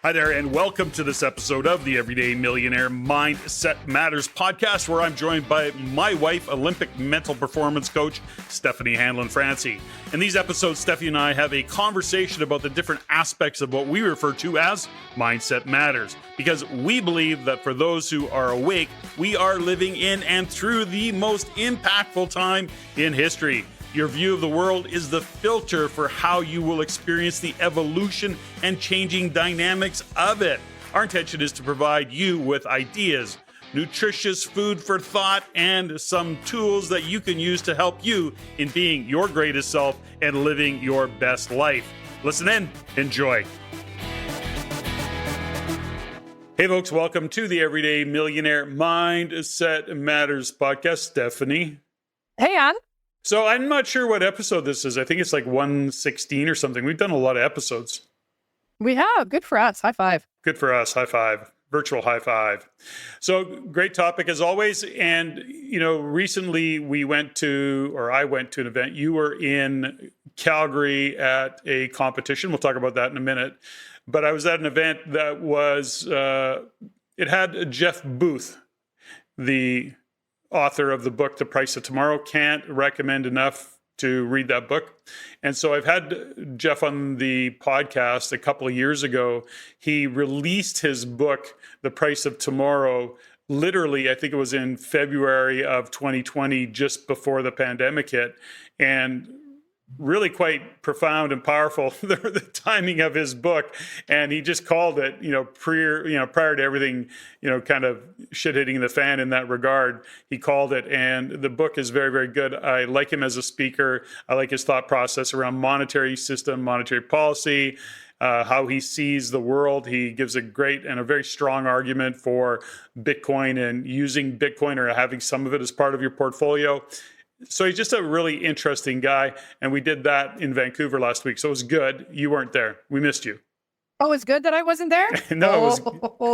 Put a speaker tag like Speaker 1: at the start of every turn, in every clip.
Speaker 1: Hi there, and welcome to this episode of the Everyday Millionaire Mindset Matters podcast, where I'm joined by my wife, Olympic mental performance coach, Steffany Hanlon-Francie. In these episodes, Steffi and I have a conversation about the different aspects of what we refer to as Mindset Matters, because we believe that for those who are awake, we are living in and through the most impactful time in history. Your view of the world is the filter for how you will experience the evolution and changing dynamics of it. Our intention is to provide you with ideas, nutritious food for thought, and some tools that you can use to help you in being your greatest self and living your best life. Listen in, enjoy. Hey folks, welcome to the Everyday Millionaire Mindset Matters podcast. Steffany.
Speaker 2: Hey, Ann.
Speaker 1: So I'm not sure what episode this is. I think it's like 116 or something. We've done a lot of episodes.
Speaker 2: We have. Good for us. High five.
Speaker 1: Good for us. High five. Virtual high five. So great topic as always. And, recently I went to an event. You were in Calgary at a competition. We'll talk about that in a minute. But I was at an event that was, it had Jeff Booth, the author of the book, The Price of Tomorrow. Can't recommend enough to read that book. And so I've had Jeff on the podcast a couple of years ago. He released his book, The Price of Tomorrow, literally, I think it was in February of 2020, just before the pandemic hit. And really quite profound and powerful, the timing of his book. And he just called it, prior to everything, kind of shit hitting the fan in that regard, he called it. And the book is very, very good. I like him as a speaker. I like his thought process around monetary system, monetary policy, how he sees the world. He gives a great and a very strong argument for Bitcoin and using Bitcoin or having some of it as part of your portfolio. So he's just a really interesting guy. And we did that in Vancouver last week. So it was good. You weren't there. We missed you.
Speaker 2: Oh, it's good that I wasn't there?
Speaker 1: No,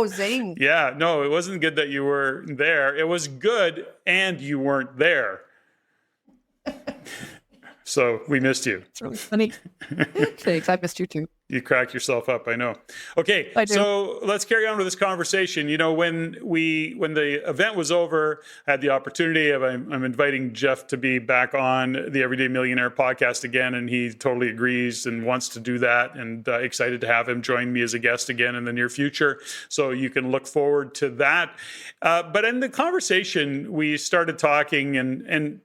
Speaker 2: zing.
Speaker 1: Yeah, no, it wasn't good that you were there. It was good and you weren't there. So we missed you.
Speaker 2: It's really funny. Thanks. I missed you too.
Speaker 1: You crack yourself up, I know. Okay, so let's carry on with this conversation. When the event was over, I had the opportunity of I'm inviting Jeff to be back on the Everyday Millionaire podcast again, and he totally agrees and wants to do that, and excited to have him join me as a guest again in the near future. So you can look forward to that. But in the conversation, we started talking, and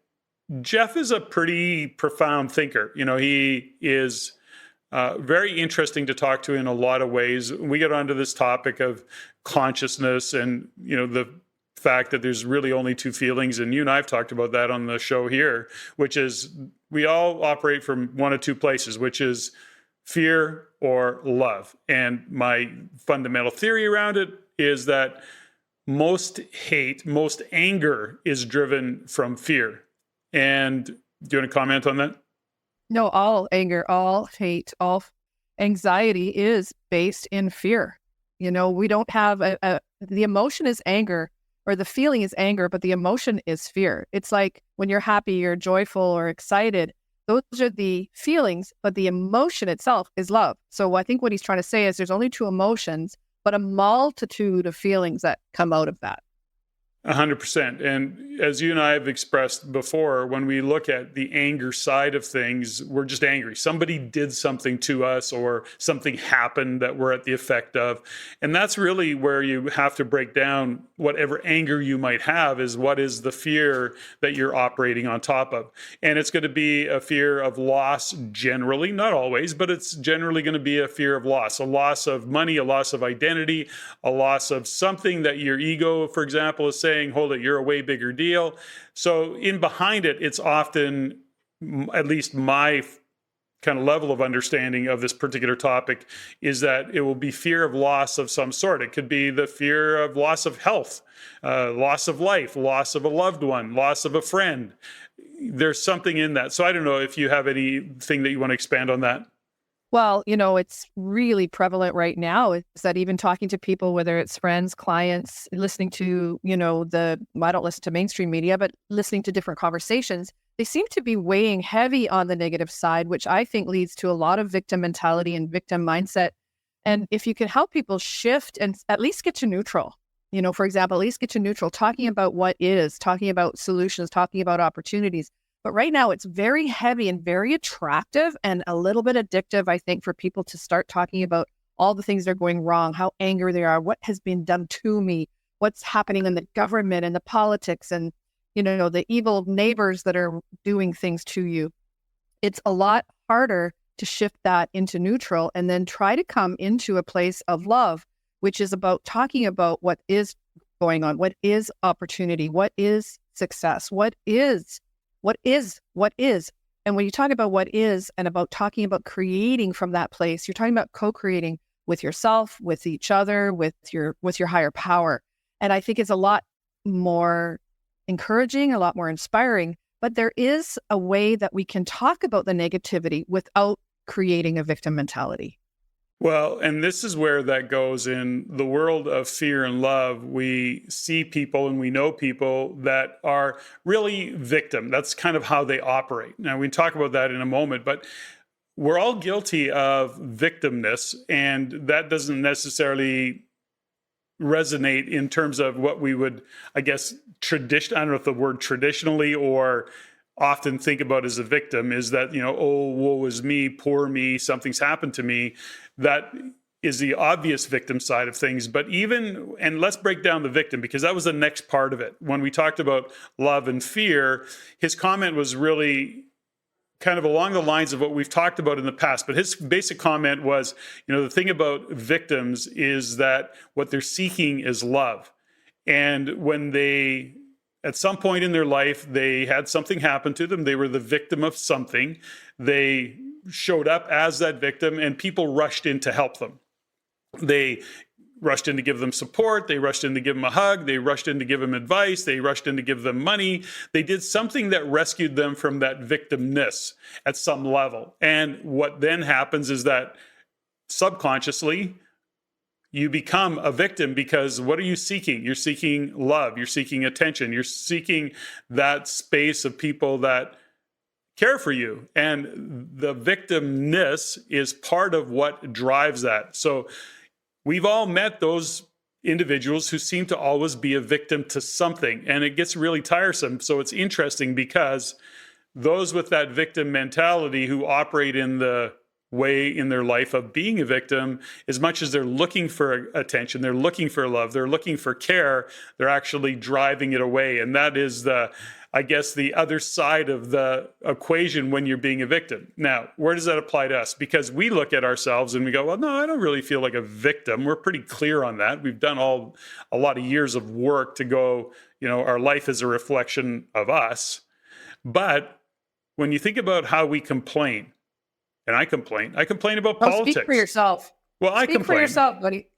Speaker 1: Jeff is a pretty profound thinker. He is very interesting to talk to in a lot of ways. We get onto this topic of consciousness and, the fact that there's really only two feelings. And you and I have talked about that on the show here, which is we all operate from one of two places, which is fear or love. And my fundamental theory around it is that most hate, most anger is driven from fear. And do you want to comment on that?
Speaker 2: No, all anger, all hate, all anxiety is based in fear. We don't have the emotion is anger, or the feeling is anger, but the emotion is fear. It's like when you're happy, you're joyful or excited. Those are the feelings, but the emotion itself is love. So I think what he's trying to say is there's only two emotions, but a multitude of feelings that come out of that.
Speaker 1: 100%. And as you and I have expressed before, when we look at the anger side of things, we're just angry. Somebody did something to us or something happened that we're at the effect of. And that's really where you have to break down whatever anger you might have is what is the fear that you're operating on top of. And it's going to be a fear of loss generally, not always, but it's generally going to be a fear of loss, a loss of money, a loss of identity, a loss of something that your ego, for example, is saying, hold it, you're a way bigger deal. So in behind it, it's often, at least my kind of level of understanding of this particular topic, is that it will be fear of loss of some sort. It could be the fear of loss of health, loss of life, loss of a loved one, loss of a friend. There's something in that. So I don't know if you have anything that you want to expand on that.
Speaker 2: Well, it's really prevalent right now is that even talking to people, whether it's friends, clients, listening to, I don't listen to mainstream media, but listening to different conversations, they seem to be weighing heavy on the negative side, which I think leads to a lot of victim mentality and victim mindset And if you can help people shift and at least get to neutral, for example, at least get to neutral, talking about what is, talking about solutions, talking about opportunities. But right now it's very heavy and very attractive and a little bit addictive, I think, for people to start talking about all the things that are going wrong, how angry they are, what has been done to me, what's happening in the government and the politics and, the evil neighbors that are doing things to you. It's a lot harder to shift that into neutral and then try to come into a place of love, which is about talking about what is going on, what is opportunity, what is success, what is. And when you talk about what is and about talking about creating from that place, you're talking about co-creating with yourself, with each other, with your higher power. And I think it's a lot more encouraging, a lot more inspiring, but there is a way that we can talk about the negativity without creating a victim mentality.
Speaker 1: Well, and this is where that goes in the world of fear and love. We see people and we know people that are really victim. That's kind of how they operate. Now, we can talk about that in a moment, but we're all guilty of victimness, and that doesn't necessarily resonate in terms of what we would, I guess, I don't know if the word traditionally or often think about as a victim is that, oh, woe is me, poor me, something's happened to me. That is the obvious victim side of things. But and let's break down the victim, because that was the next part of it. When we talked about love and fear, his comment was really kind of along the lines of what we've talked about in the past. But his basic comment was, the thing about victims is that what they're seeking is love. And when they, at some point in their life, they had something happen to them, they were the victim of something, they showed up as that victim, and people rushed in to help them. They rushed in to give them support. They rushed in to give them a hug. They rushed in to give them advice. They rushed in to give them money. They did something that rescued them from that victimness at some level. And what then happens is that subconsciously, you become a victim, because what are you seeking? You're seeking love. You're seeking attention. You're seeking that space of people that care for you. And the victimness is part of what drives that. So we've all met those individuals who seem to always be a victim to something, and it gets really tiresome. So it's interesting, because those with that victim mentality who operate in the way in their life of being a victim, as much as they're looking for attention, they're looking for love, they're looking for care, they're actually driving it away. And that is I guess, the other side of the equation when you're being a victim. Now, where does that apply to us? Because we look at ourselves and we go, well, no, I don't really feel like a victim. We're pretty clear on that. We've done a lot of years of work to go, our life is a reflection of us. But when you think about how we complain, and I complain about politics.
Speaker 2: Speak for yourself.
Speaker 1: Well, I complain.
Speaker 2: Speak for yourself, buddy.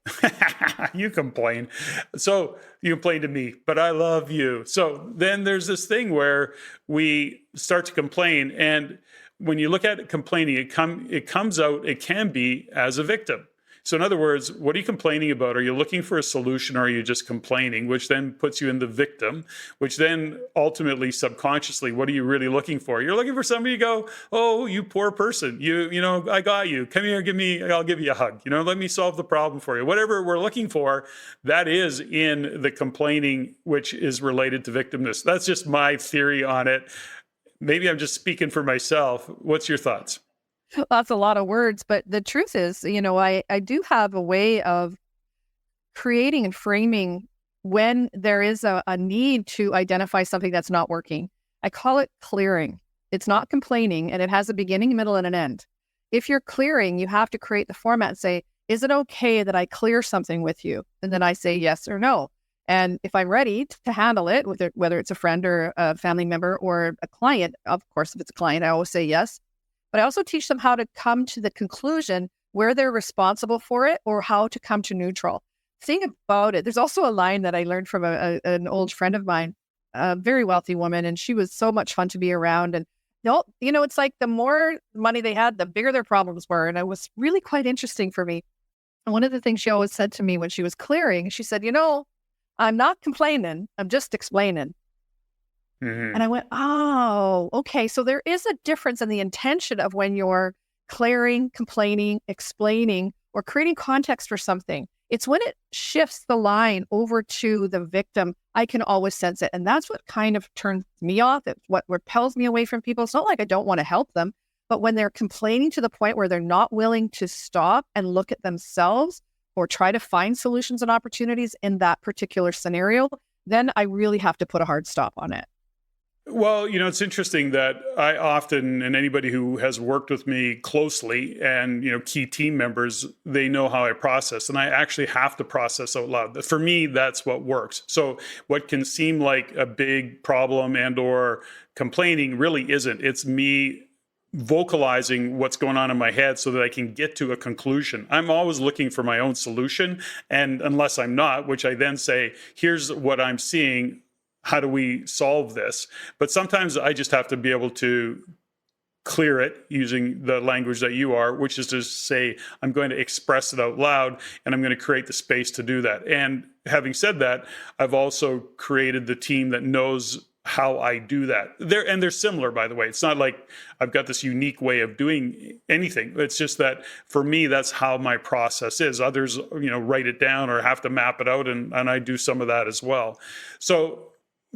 Speaker 1: You complain. So you complain to me, but I love you. So then there's this thing where we start to complain. And when you look at it, complaining, it comes out, it can be as a victim. So in other words, what are you complaining about? Are you looking for a solution, or are you just complaining, which then puts you in the victim, which then ultimately subconsciously, what are you really looking for? You're looking for somebody to go, oh, you poor person. I got you. Come here, I'll give you a hug. Let me solve the problem for you. Whatever we're looking for, that is in the complaining, which is related to victimness. That's just my theory on it. Maybe I'm just speaking for myself. What's your thoughts?
Speaker 2: That's a lot of words, but the truth is, I do have a way of creating and framing when there is a need to identify something that's not working. I call it clearing. It's not complaining, and it has a beginning, middle, and an end. If you're clearing, you have to create the format and say, is it okay that I clear something with you? And then I say yes or no. And if I'm ready to handle it, whether it's a friend or a family member or a client, of course, if it's a client, I always say yes. But I also teach them how to come to the conclusion where they're responsible for it, or how to come to neutral. Think about it. There's also a line that I learned from an old friend of mine, a very wealthy woman, and she was so much fun to be around. And it's like the more money they had, the bigger their problems were. And it was really quite interesting for me. And one of the things she always said to me when she was clearing, she said, I'm not complaining, I'm just explaining. Mm-hmm. And I went, oh, okay. So there is a difference in the intention of when you're clearing, complaining, explaining, or creating context for something. It's when it shifts the line over to the victim, I can always sense it. And that's what kind of turns me off. It's what repels me away from people. It's not like I don't want to help them, but when they're complaining to the point where they're not willing to stop and look at themselves or try to find solutions and opportunities in that particular scenario, then I really have to put a hard stop on it.
Speaker 1: Well, it's interesting that I often, and anybody who has worked with me closely and, key team members, they know how I process, and I actually have to process out loud. For me, that's what works. So what can seem like a big problem and or complaining really isn't. It's me vocalizing what's going on in my head so that I can get to a conclusion. I'm always looking for my own solution. And unless I'm not, which I then say, here's what I'm seeing. How do we solve this? But sometimes I just have to be able to clear it using the language that you are, which is to say, I'm going to express it out loud and I'm going to create the space to do that. And having said that, I've also created the team that knows how I do that. They're similar, by the way. It's not like I've got this unique way of doing anything. It's just that for me, that's how my process is. Others, write it down or have to map it out, and I do some of that as well. So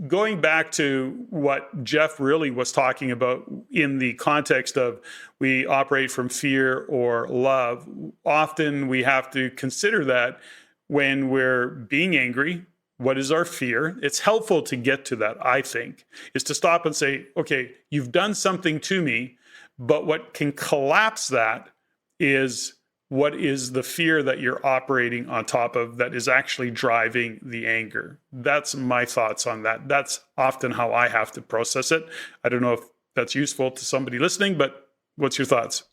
Speaker 1: going back to what Jeff really was talking about in the context of we operate from fear or love, often we have to consider that when we're being angry, what is our fear? It's helpful to get to that, I think, is to stop and say, okay, you've done something to me, but what can collapse that is what is the fear that you're operating on top of that is actually driving the anger. That's my thoughts on that. That's often how I have to process it. I don't know if that's useful to somebody listening, but what's your thoughts?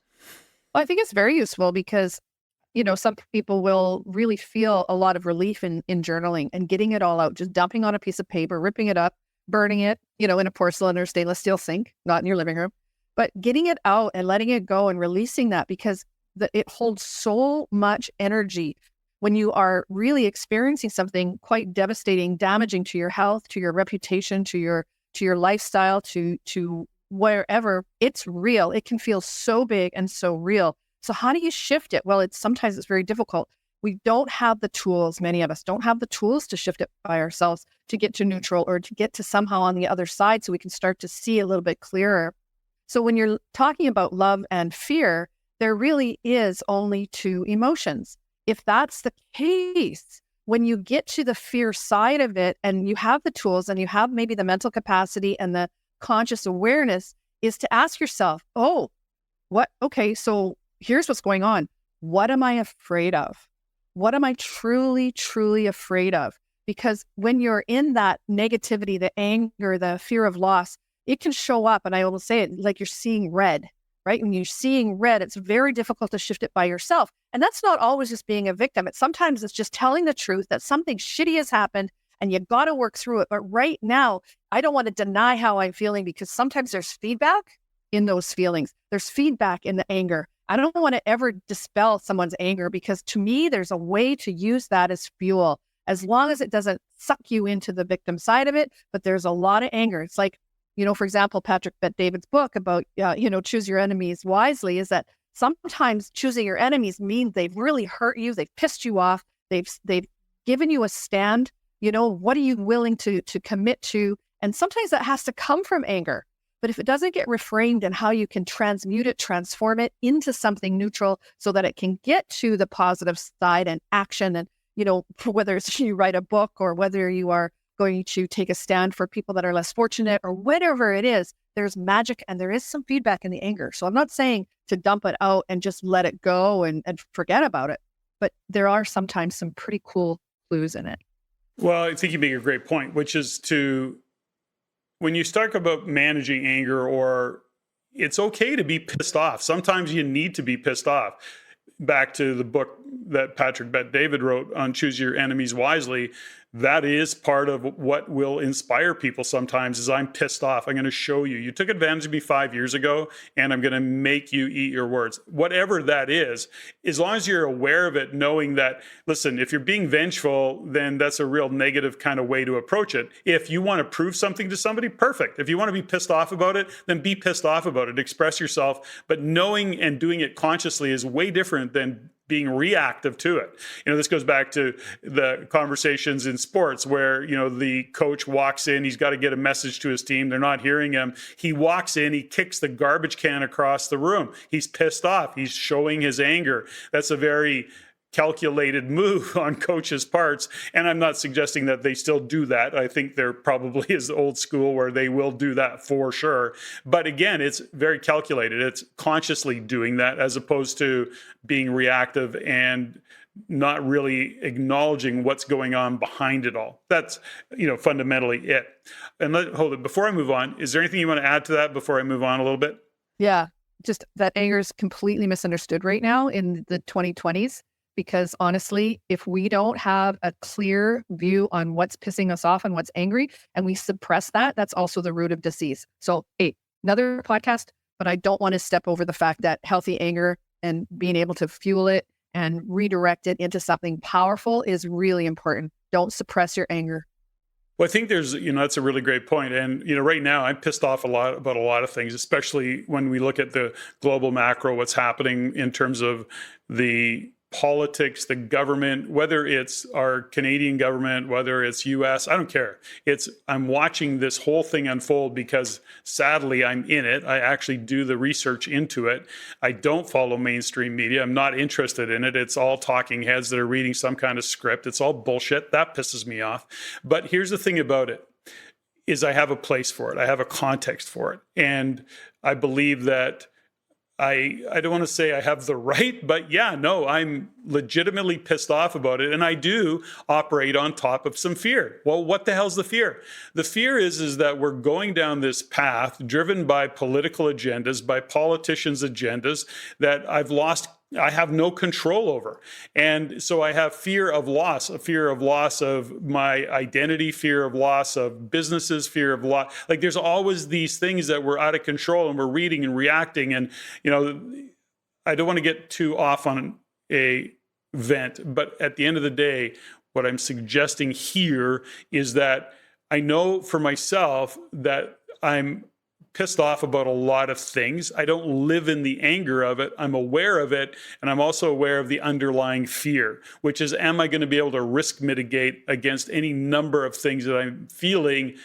Speaker 2: Well, I think it's very useful because, some people will really feel a lot of relief in journaling and getting it all out, just dumping on a piece of paper, ripping it up, burning it, in a porcelain or stainless steel sink, not in your living room, but getting it out and letting it go and releasing that, because it holds so much energy when you are really experiencing something quite devastating, damaging to your health, to your reputation, to your lifestyle, to wherever. It's real. It can feel so big and so real. So how do you shift it? Well, sometimes it's very difficult. We don't have the tools. Many of us don't have the tools to shift it by ourselves, to get to neutral or to get to somehow on the other side so we can start to see a little bit clearer. So when you're talking about love and fear, there really is only two emotions. If that's the case, when you get to the fear side of it and you have the tools and you have maybe the mental capacity and the conscious awareness, is to ask yourself, so here's what's going on. What am I afraid of? What am I truly, truly afraid of? Because when you're in that negativity, the anger, the fear of loss, it can show up. And I will say it like you're seeing red. Right? When you're seeing red, it's very difficult to shift it by yourself. And that's not always just being a victim. Sometimes it's just telling the truth that something shitty has happened and you got to work through it. But right now, I don't want to deny how I'm feeling, because sometimes there's feedback in those feelings. There's feedback in the anger. I don't want to ever dispel someone's anger, because to me, there's a way to use that as fuel, as long as it doesn't suck you into the victim side of it. But there's a lot of anger. It's like, for example, Patrick Bet-David's book about, choose your enemies wisely, is that sometimes choosing your enemies means they've really hurt you. They've pissed you off. They've given you a stand. What are you willing to commit to? And sometimes that has to come from anger. But if it doesn't get reframed and how you can transmute it, transform it into something neutral so that it can get to the positive side and action, and, whether it's you write a book or whether you are going to take a stand for people that are less fortunate or whatever it is, there's magic and there is some feedback in the anger. So I'm not saying to dump it out and just let it go and forget about it, but there are sometimes some pretty cool clues in it.
Speaker 1: Well, I think you make a great point, which is when you start about managing anger, or it's okay to be pissed off. Sometimes you need to be pissed off. Back to the book that Patrick Bet-David wrote on Choose Your Enemies Wisely, that is part of what will inspire people sometimes. Is I'm pissed off. I'm going to show you. You took advantage of me 5 years ago, and I'm going to make you eat your words. Whatever that is, as long as you're aware of it, knowing that, listen, if you're being vengeful, then that's a real negative kind of way to approach it. If you want to prove something to somebody, perfect. If you want to be pissed off about it, then be pissed off about it. Express yourself. But knowing and doing it consciously is way different than being reactive to it. This goes back to the conversations in sports where, the coach walks in, he's got to get a message to his team. They're not hearing him. He walks in, he kicks the garbage can across the room. He's pissed off. He's showing his anger. That's a very calculated move on coaches' parts. And I'm not suggesting that they still do that. I think there probably is old school where they will do that for sure. But again, it's very calculated. It's consciously doing that as opposed to being reactive and not really acknowledging what's going on behind it all. That's, fundamentally it. And hold it, before I move on, is there anything you want to add to that before I move on a little bit?
Speaker 2: Yeah, just that anger is completely misunderstood right now in the 2020s. Because honestly, if we don't have a clear view on what's pissing us off and what's angry, and we suppress that, that's also the root of disease. So, hey, another podcast, but I don't want to step over the fact that healthy anger and being able to fuel it and redirect it into something powerful is really important. Don't suppress your anger.
Speaker 1: Well, I think there's, that's a really great point. And, right now I'm pissed off about a lot of things, especially when we look at the global macro, what's happening in terms of the politics, the government, whether it's our Canadian government, whether it's US, I don't care. I'm watching this whole thing unfold because sadly I'm in it. I actually do the research into it. I don't follow mainstream media. I'm not interested in it. It's all talking heads that are reading some kind of script. It's all bullshit. That pisses me off. But here's the thing about it is I have a place for it. I have a context for it. And I believe that I don't want to say I have the right, but yeah, no, I'm legitimately pissed off about it. And I do operate on top of some fear. Well, what the hell's the fear? The fear is that we're going down this path driven by political agendas, by politicians' agendas that I have no control over. And so I have fear of loss, a fear of loss of my identity, fear of loss of businesses, fear of loss. Like there's always these things that we're out of control and we're reading and reacting. And, I don't want to get too off on a vent, but at the end of the day, what I'm suggesting here is that I know for myself that I'm pissed off about a lot of things. I don't live in the anger of it. I'm aware of it. And I'm also aware of the underlying fear, which is, am I going to be able to risk mitigate against any number of things that I'm feeling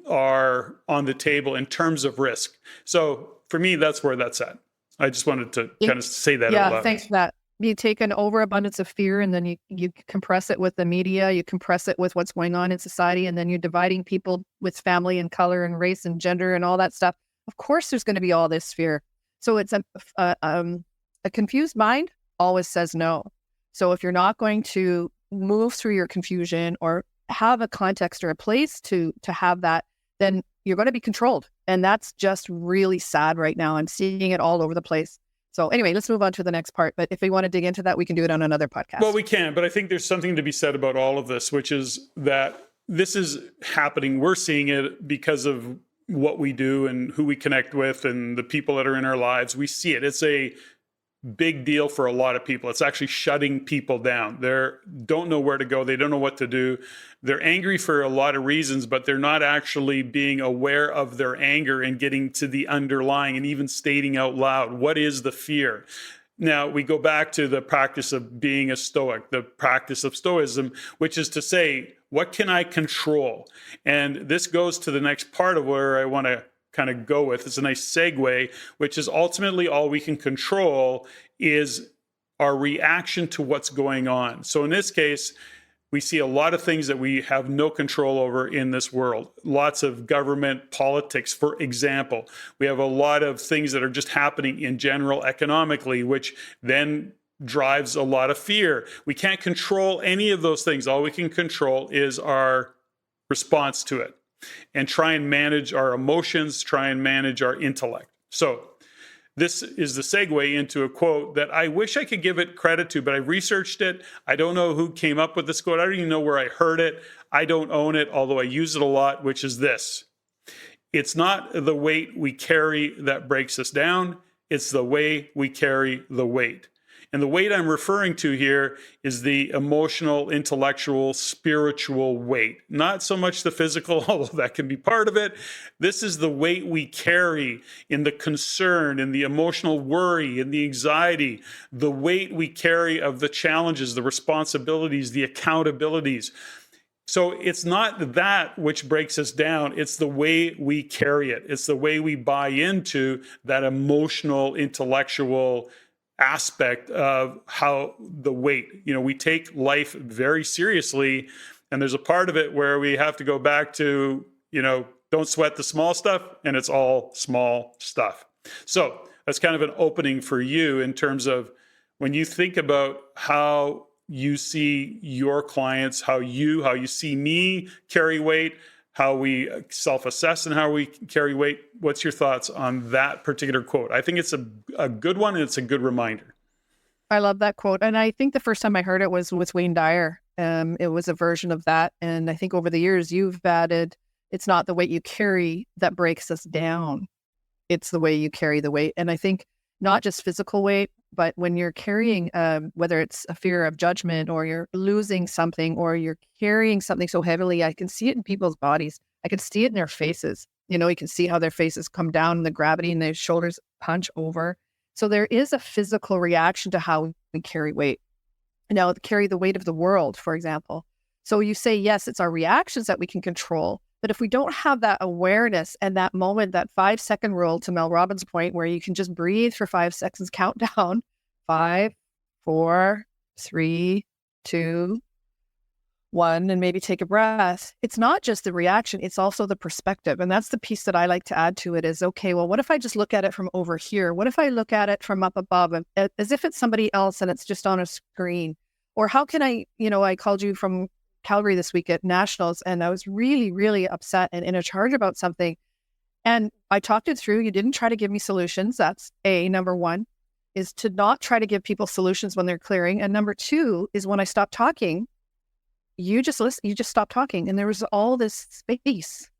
Speaker 1: are on the table in terms of risk? So for me, that's where that's at. I just wanted to kind of say that out loud.
Speaker 2: Yeah, thanks for that. You take an overabundance of fear and then you compress it with the media, you compress it with what's going on in society, and then you're dividing people with family and color and race and gender and all that stuff. Of course, there's going to be all this fear. So it's a confused mind always says no. So if you're not going to move through your confusion or have a context or a place to have that, then you're going to be controlled. And that's just really sad right now. I'm seeing it all over the place. So anyway, let's move on to the next part. But if we want to dig into that, we can do it on another podcast.
Speaker 1: Well, we can. But I think there's something to be said about all of this, which is that this is happening. We're seeing it because of what we do and who we connect with and the people that are in our lives. We see it. It's a big deal for a lot of people. It's actually shutting people down. They don't know where to go. They don't know what to do. They're angry for a lot of reasons, but they're not actually being aware of their anger and getting to the underlying and even stating out loud, what is the fear? Now, we go back to the practice of being a Stoic, the practice of Stoicism, which is to say, what can I control? And this goes to the next part of where I want to kind of go with. It's a nice segue, which is ultimately all we can control is our reaction to what's going on. So in this case, we see a lot of things that we have no control over in this world. Lots of government politics, for example. We have a lot of things that are just happening in general economically, which then drives a lot of fear. We can't control any of those things. All we can control is our response to it and try and manage our emotions, try and manage our intellect. So this is the segue into a quote that I wish I could give it credit to, but I researched it. I don't know who came up with this quote. I don't even know where I heard it. I don't own it, although I use it a lot, which is this. It's not the weight we carry that breaks us down. It's the way we carry the weight. And the weight I'm referring to here is the emotional, intellectual, spiritual weight, not so much the physical, although that can be part of it. This is the weight we carry in the concern, in the emotional worry, in the anxiety, the weight we carry of the challenges, the responsibilities, the accountabilities. So it's not that which breaks us down. It's the way we carry it. It's the way we buy into that emotional, intellectual aspect of how the weight, we take life very seriously. And there's a part of it where we have to go back to, don't sweat the small stuff, and it's all small stuff. So that's kind of an opening for you in terms of when you think about how you see your clients, how you see me carry weight, how we self-assess and how we carry weight. What's your thoughts on that particular quote? I think it's a good one, and it's a good reminder.
Speaker 2: I love that quote. And I think the first time I heard it was with Wayne Dyer. It was a version of that. And I think over the years, you've added, it's not the weight you carry that breaks us down. It's the way you carry the weight. And I think not just physical weight, but when you're carrying, whether it's a fear of judgment or you're losing something or you're carrying something so heavily, I can see it in people's bodies. I can see it in their faces. You can see how their faces come down and the gravity and their shoulders punch over. So there is a physical reaction to how we carry weight. Now, carry the weight of the world, for example. So you say, yes, it's our reactions that we can control. But if we don't have that awareness and that moment, that 5-second rule, to Mel Robbins' point, where you can just breathe for 5 seconds, count down, 5, 4, 3, 2, 1, and maybe take a breath. It's not just the reaction, it's also the perspective. And that's the piece that I like to add to it is, okay, well, what if I just look at it from over here? What if I look at it from up above as if it's somebody else and it's just on a screen? Or how can I called you from Calgary this week at Nationals, and I was really, really upset and in a charge about something. And I talked it through. You didn't try to give me solutions. That's number one, is to not try to give people solutions when they're clearing. And number two is when I stopped talking, you just listen, you just stopped talking. And there was all this space.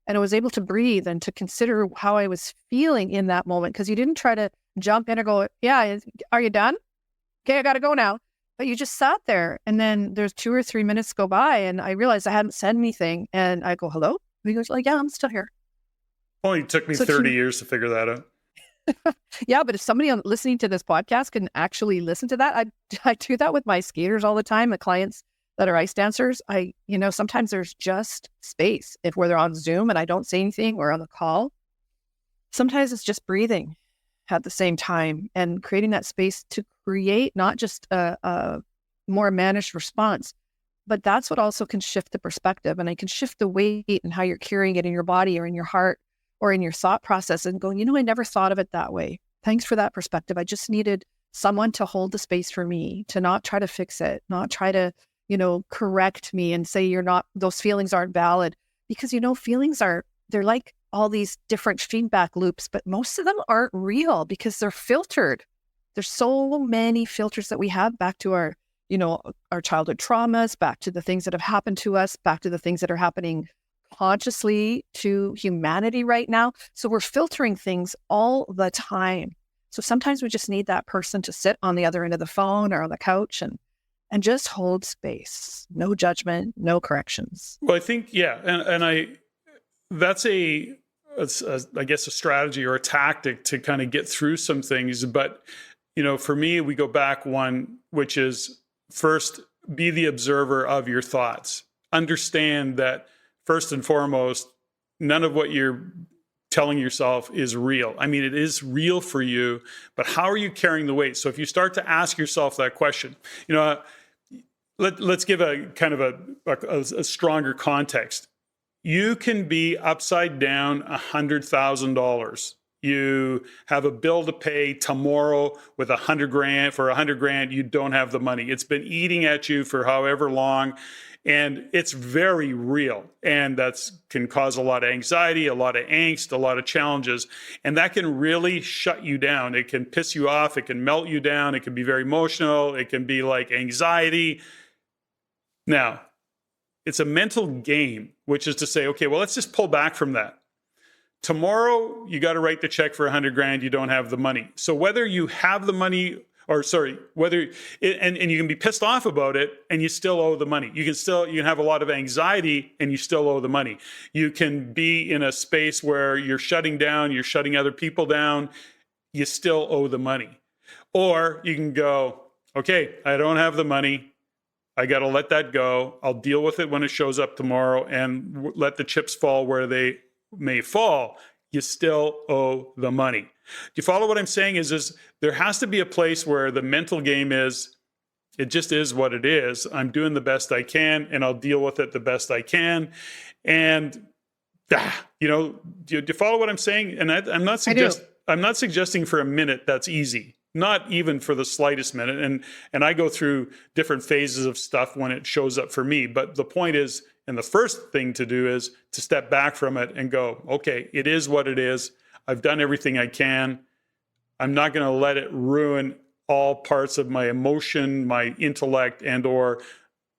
Speaker 2: And I was able to breathe and to consider how I was feeling in that moment, because you didn't try to jump in and go, yeah, are you done? Okay, I got to go now. But you just sat there, and then there's 2 or 3 minutes go by, and I realized I hadn't said anything, and I go, hello? And he goes, yeah, I'm still here.
Speaker 1: Only took me 30 years to figure that out.
Speaker 2: Yeah, but if somebody listening to this podcast can actually listen to that, I do that with my skaters all the time, the clients that are ice dancers. Sometimes there's just space. If they're on Zoom and I don't say anything or on the call, sometimes it's just breathing at the same time and creating that space to create not just a more managed response, but that's what also can shift the perspective, and it can shift the weight and how you're carrying it in your body or in your heart or in your thought process and going, I never thought of it that way. Thanks for that perspective. I just needed someone to hold the space for me, to not try to fix it, not try to, correct me and say those feelings aren't valid, because, feelings they're like all these different feedback loops, but most of them aren't real because they're filtered. There's so many filters that we have back to our childhood traumas, back to the things that have happened to us, back to the things that are happening consciously to humanity right now. So we're filtering things all the time. So sometimes we just need that person to sit on the other end of the phone or on the couch and just hold space. No judgment, no corrections.
Speaker 1: Well, I think, yeah. And that's I guess a strategy or a tactic to kind of get through some things. But, for me, we go back one, which is first, be the observer of your thoughts. Understand that first and foremost, none of what you're telling yourself is real. I mean, it is real for you, but how are you carrying the weight? So if you start to ask yourself that question, let's give a kind of a stronger context. You can be upside down $100,000. You have a bill to pay tomorrow with $100,000. For $100,000, you don't have the money. It's been eating at you for however long, and it's very real. And that can cause a lot of anxiety, a lot of angst, a lot of challenges, and that can really shut you down. It can piss you off. It can melt you down. It can be very emotional. It can be like anxiety. Now, it's a mental game, which is to say, okay, well, let's just pull back from that. Tomorrow, you got to write the check for $100,000. You don't have the money. So whether you have the money or sorry, and you can be pissed off about it and you still owe the money. You can have a lot of anxiety and you still owe the money. You can be in a space where you're shutting down, you're shutting other people down, you still owe the money. Or you can go, okay, I don't have the money. I got to let that go. I'll deal with it when it shows up tomorrow and let the chips fall where they may fall. You still owe the money. Do you follow what I'm saying? Is there has to be a place where the mental game is, it just is what it is. I'm doing the best I can and I'll deal with it the best I can. And, do you follow what I'm saying? And I'm not suggesting for a minute that's easy. Not even for the slightest minute. And I go through different phases of stuff when it shows up for me. But the point is, and the first thing to do is to step back from it and go, okay, it is what it is. I've done everything I can. I'm not going to let it ruin all parts of my emotion, my intellect, and or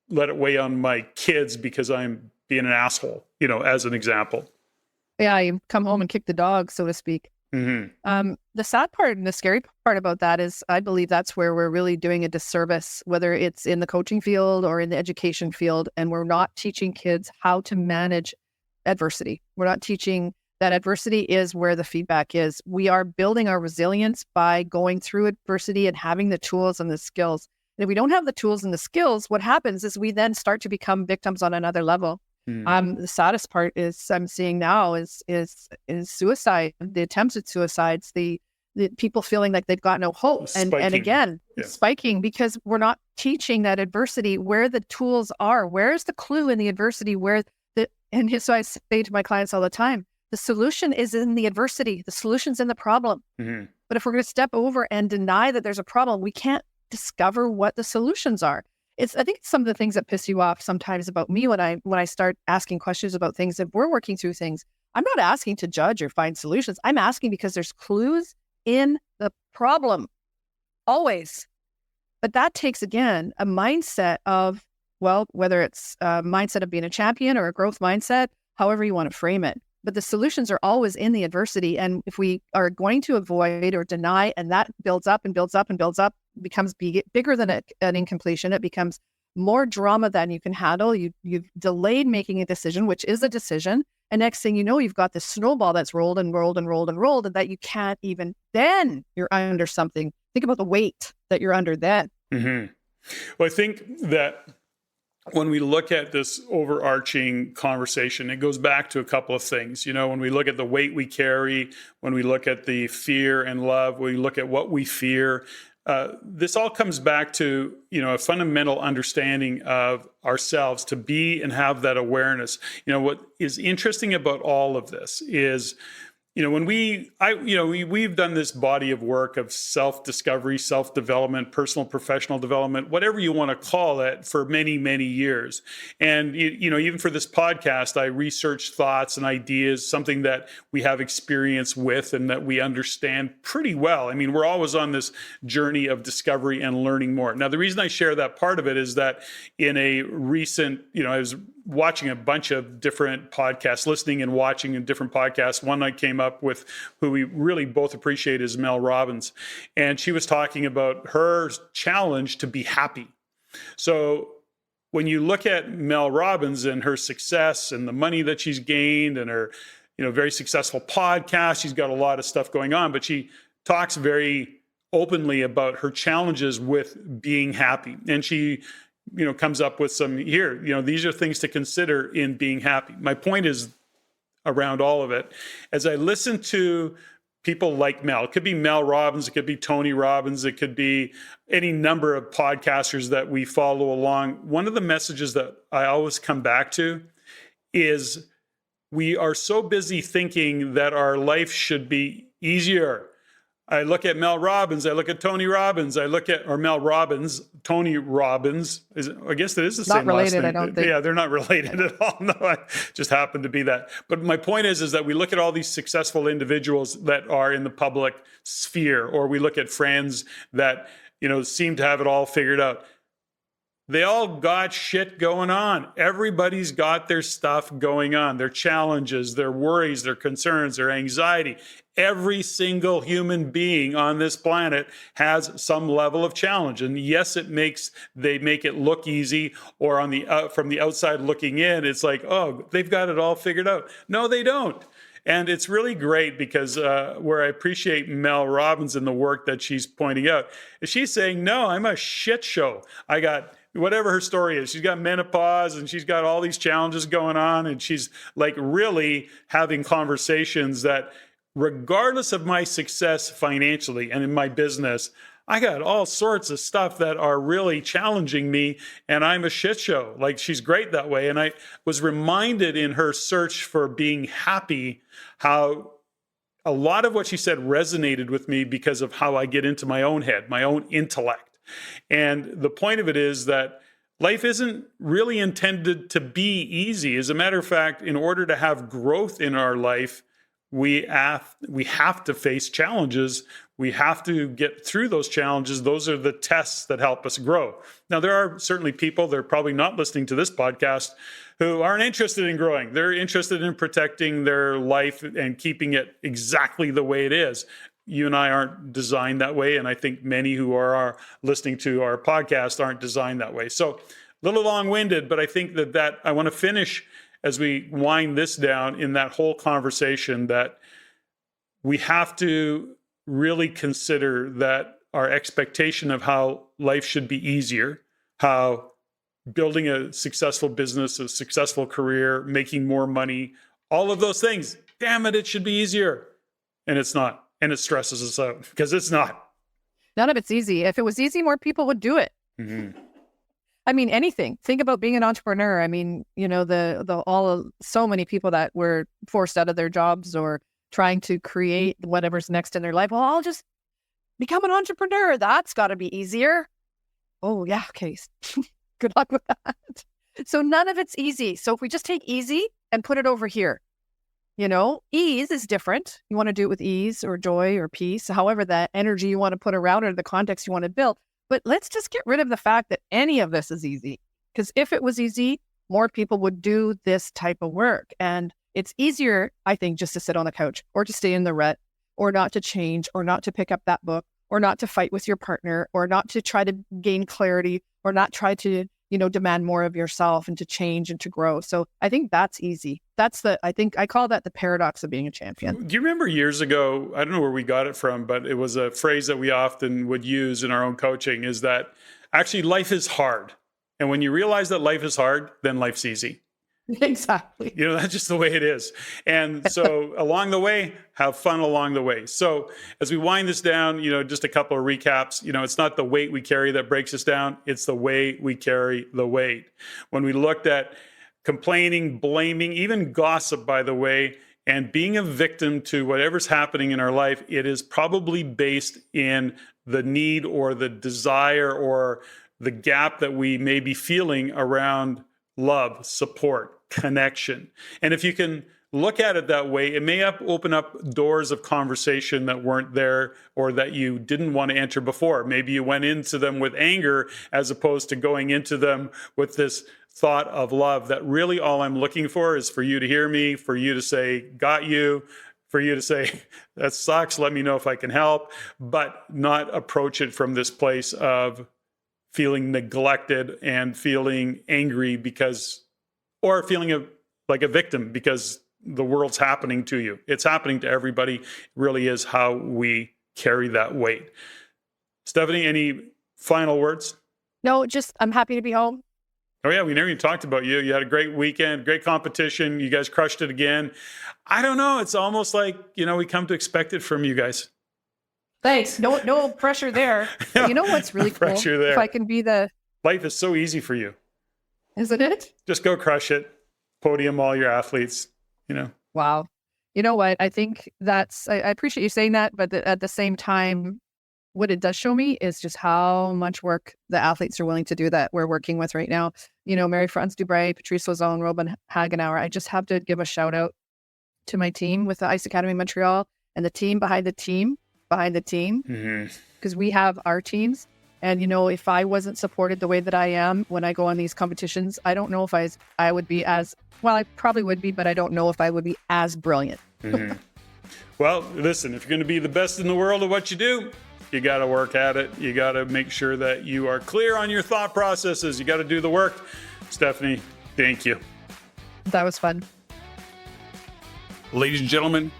Speaker 1: let it weigh on my kids because I'm being an asshole, as an example.
Speaker 2: Yeah, you come home and kick the dog, so to speak.
Speaker 1: Mm-hmm.
Speaker 2: The sad part and the scary part about that is I believe that's where we're really doing a disservice, whether it's in the coaching field or in the education field, and we're not teaching kids how to manage adversity. We're not teaching that adversity is where the feedback is. We are building our resilience by going through adversity and having the tools and the skills. And if we don't have the tools and the skills, what happens is we then start to become victims on another level. The saddest part is I'm seeing now is suicide, the attempts at suicides, the people feeling like they've got no hope. And again, spiking because we're not teaching that adversity where the tools are. Where's the clue in the adversity so I say to my clients all the time, the solution is in the adversity. The solution's in the problem. Mm-hmm. But if we're going to step over and deny that there's a problem, we can't discover what the solutions are. I think it's some of the things that piss you off sometimes about me when I start asking questions about things. If we're working through things, I'm not asking to judge or find solutions. I'm asking because there's clues in the problem, always. But that takes, again, a mindset of, whether it's a mindset of being a champion or a growth mindset, however you want to frame it. But the solutions are always in the adversity. And if we are going to avoid or deny, and that builds up and builds up and builds up, becomes bigger than an incompletion, it becomes more drama than you can handle. You've delayed making a decision, which is a decision. And next thing you know, you've got this snowball that's rolled and rolled and rolled and rolled, and that you can't even, then you're under something. Think about the weight that you're under then.
Speaker 1: Mm-hmm. Well, I think that when we look at this overarching conversation, it goes back to a couple of things. When we look at the weight we carry, when we look at the fear and love, when we look at what we fear, this all comes back to, a fundamental understanding of ourselves, to be and have that awareness. What is interesting about all of this is, when we've done this body of work of self-discovery, self-development, personal, professional development, whatever you want to call it, for many, many years. And, even for this podcast, I research thoughts and ideas, something that we have experience with and that we understand pretty well. I mean, we're always on this journey of discovery and learning more. Now, the reason I share that part of it is that in a recent, I was watching a bunch of different podcasts, listening and watching in different podcasts. One I came up with, who we really both appreciate, is Mel Robbins. And she was talking about her challenge to be happy. So when you look at Mel Robbins and her success and the money that she's gained and her, very successful podcast, she's got a lot of stuff going on, but she talks very openly about her challenges with being happy. And she comes up with some these are things to consider in being happy. My point is around all of it, as I listen to people like Mel, it could be Mel Robbins, it could be Tony Robbins, it could be any number of podcasters that we follow along. One of the messages that I always come back to is we are so busy thinking that our life should be easier. I look at Mel Robbins, I look at Tony Robbins, Mel Robbins, Tony Robbins. I guess that is the same last name.
Speaker 2: Not related, I don't think.
Speaker 1: Yeah, they're not related at all. No, I just happen to be that. But my point is that we look at all these successful individuals that are in the public sphere, or we look at friends that, seem to have it all figured out. They all got shit going on. Everybody's got their stuff going on, their challenges, their worries, their concerns, their anxiety. Every single human being on this planet has some level of challenge. And yes, they make it look easy, or on the from the outside looking in, it's like, oh, they've got it all figured out. No, they don't. And it's really great because where I appreciate Mel Robbins and the work that she's pointing out, is she's saying, no, I'm a shit show. I got whatever her story is. She's got menopause and she's got all these challenges going on. And she's like really having conversations that regardless of my success financially and in my business, I got all sorts of stuff that are really challenging me, and I'm a shit show. Like, she's great that way. And I was reminded in her search for being happy how a lot of what she said resonated with me because of how I get into my own head, my own intellect. And the point of it is that life isn't really intended to be easy. As a matter of fact, in order to have growth in our life, we have to face challenges. We have to get through those challenges. Those are the tests that help us grow. Now, there are certainly people, they're probably not listening to this podcast, who aren't interested in growing. They're interested in protecting their life and keeping it exactly the way it is. You and I aren't designed that way. And I think many who are listening to our podcast aren't designed that way. So a little long-winded, but I think that I want to finish as we wind this down in that whole conversation, that we have to really consider that our expectation of how life should be easier, how building a successful business, a successful career, making more money, all of those things, damn it should be easier. And it's not. And it stresses us out because it's not.
Speaker 2: None of it's easy. If it was easy, more people would do it. Mm-hmm. I mean, anything. Think about being an entrepreneur. I mean, you know, so many people that were forced out of their jobs or trying to create whatever's next in their life. Well, I'll just become an entrepreneur. That's got to be easier. Oh, yeah. Okay. Good luck with that. So none of it's easy. So if we just take easy and put it over here, you know, ease is different. You want to do it with ease or joy or peace, however that energy you want to put around it or the context you want to build. But let's just get rid of the fact that any of this is easy. Because if it was easy, more people would do this type of work. And it's easier, I think, just to sit on the couch or to stay in the rut or not to change or not to pick up that book or not to fight with your partner or not to try to gain clarity or not try to, you know, demand more of yourself and to change and to grow. So I think that's easy. I think I call that the paradox of being a champion.
Speaker 1: Do you remember years ago, I don't know where we got it from, but it was a phrase that we often would use in our own coaching, is that actually life is hard. And when you realize that life is hard, then life's easy.
Speaker 2: Exactly.
Speaker 1: You know, that's just the way it is. And so along the way, have fun along the way. So as we wind this down, you know, just a couple of recaps, you know, it's not the weight we carry that breaks us down. It's the way we carry the weight. When we looked at complaining, blaming, even gossip, by the way, and being a victim to whatever's happening in our life, it is probably based in the need or the desire or the gap that we may be feeling around love, support, connection. And if you can look at it that way, it may open up doors of conversation that weren't there or that you didn't want to enter before. Maybe you went into them with anger as opposed to going into them with this thought of love, that really all I'm looking for is for you to hear me, for you to say, got you, for you to say, that sucks, let me know if I can help, but not approach it from this place of feeling neglected and feeling angry or feeling like a victim because the world's happening to you. It's happening to everybody. It really is how we carry that weight. Steffany, any final words?
Speaker 2: No, just I'm happy to be home.
Speaker 1: Oh, yeah, we never even talked about you. You had a great weekend, great competition. You guys crushed it again. I don't know. It's almost like, you know, we come to expect it from you guys.
Speaker 2: Thanks. No pressure there.
Speaker 1: No,
Speaker 2: you know what's really cool?
Speaker 1: Pressure there.
Speaker 2: If I can be
Speaker 1: Life is so easy for you.
Speaker 2: Isn't it?
Speaker 1: Just go crush it. Podium all your athletes, you know.
Speaker 2: Wow. You know what? I think I appreciate you saying that, but at the same time, what it does show me is just how much work the athletes are willing to do that we're working with right now. You know, Mary-France Dubray, Patrice Lauzon, Robin Hagenauer. I just have to give a shout out to my team with the Ice Academy Montreal and the team behind the team, because we have our teams And, if I wasn't supported the way that I am when I go on these competitions, I don't know if I would be as, well, I probably would be, but I don't know if I would be as brilliant.
Speaker 1: Mm-hmm. Well, listen, if you're going to be the best in the world at what you do, you got to work at it. You got to make sure that you are clear on your thought processes. You got to do the work. Steffany, thank you.
Speaker 2: That was fun.
Speaker 1: Ladies and gentlemen,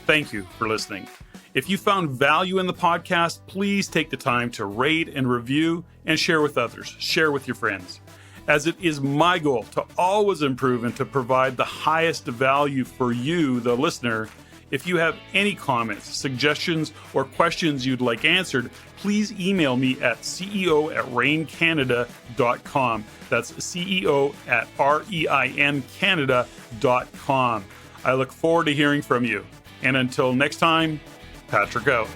Speaker 1: thank you for listening. If you found value in the podcast, please take the time to rate and review and share with others. Share with your friends. As it is my goal to always improve and to provide the highest value for you, the listener. If you have any comments, suggestions, or questions you'd like answered, please email me at ceo@reincanada.com. That's ceo@reincanada.com. I look forward to hearing from you. And until next time, Patrick out.